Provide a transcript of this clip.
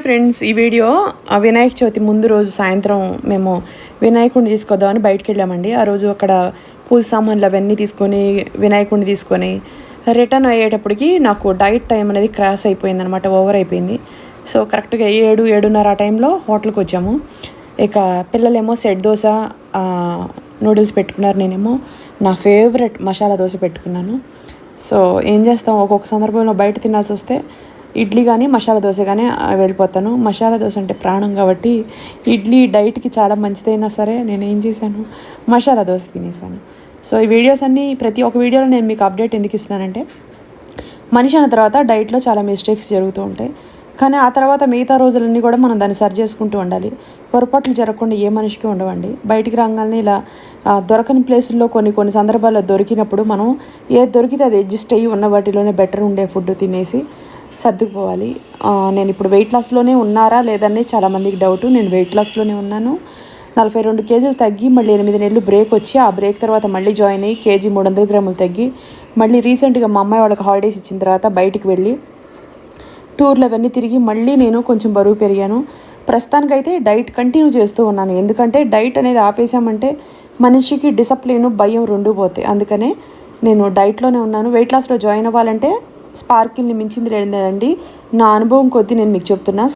Friends, ఈ video Vinayaka Chavithi ముందు రోజు సాయంత్రం మేము వినాయకుడిని తీసుకొద్దామని బయటకు వెళ్ళామండి. ఆ రోజు అక్కడ పూజ సామాన్లు అవన్నీ తీసుకొని వినాయకుడిని తీసుకొని రిటర్న్ అయ్యేటప్పటికి నాకు డైట్ టైం అనేది క్రాస్ అయిపోయింది అనమాట, ఓవర్ అయిపోయింది. సో కరెక్ట్గా 7-7:30 ఆ టైంలో హోటల్కి వచ్చాము. ఇక పిల్లలేమో సెట్ దోశ నూడిల్స్ పెట్టుకున్నారు, నేనేమో నా ఫేవరెట్ మసాలా దోశ పెట్టుకున్నాను. సో ఏం చేస్తాం, ఒక్కొక్క సందర్భంలో బయట తినాల్సి వస్తే ఇడ్లీ కానీ మసాలా దోశ కానీ వెళ్ళిపోతాను. మసాలా దోశ అంటే ప్రాణం కాబట్టి ఇడ్లీ డైట్కి చాలా మంచిదైనా సరే నేను ఏం చేశాను, మసాలా దోశ తినేసాను. సో ఈ వీడియోస్ అన్నీ ప్రతి ఒక్క వీడియోలో నేను మీకు అప్డేట్ ఎందుకు ఇస్తున్నానంటే, మనిషి అన్న తర్వాత డైట్లో చాలా మిస్టేక్స్ జరుగుతూ ఉంటాయి. కానీ ఆ తర్వాత మిగతా రోజులన్నీ కూడా మనం దాన్ని సరి చేసుకుంటూ ఉండాలి. పొరపాట్లు జరగకుండా ఏ మనిషికి ఉండవండి. బయటికి రాగానే ఇలా దొరకని ప్లేసుల్లో కొన్ని సందర్భాల్లో దొరికినప్పుడు మనం ఏది దొరికితే అది అడ్జస్ట్ అయ్యి ఉన్న వాటిలోనే బెటర్ ఉండే ఫుడ్ తినేసి సర్దుకుపోవాలి. నేను ఇప్పుడు వెయిట్ లాస్లోనే ఉన్నారా లేదని చాలామందికి డౌటు. నేను వెయిట్ లాస్లోనే ఉన్నాను. 42 కేజీలు తగ్గి మళ్ళీ 8 నెలలు బ్రేక్ వచ్చి, ఆ బ్రేక్ తర్వాత మళ్ళీ జాయిన్ అయ్యి 300 గ్రాములు తగ్గి, మళ్ళీ రీసెంట్గా మా అమ్మాయి వాళ్ళకి హాలిడేస్ ఇచ్చిన తర్వాత బయటికి వెళ్ళి టూర్లు అవన్నీ తిరిగి మళ్ళీ నేను కొంచెం బరువు పెరిగాను. ప్రస్తుతానికైతే డైట్ కంటిన్యూ చేస్తూ ఉన్నాను. ఎందుకంటే డైట్ అనేది ఆపేసామంటే మనిషికి డిసిప్లిన్, భయం రెండూ పోతాయి. అందుకనే నేను డైట్లోనే ఉన్నాను. వెయిట్ లాస్లో జాయిన్ అవ్వాలంటే స్పార్కిల్ని మించింది లేదండి. నా అనుభవం కొద్దీ నేను మీకు చెప్తున్నా.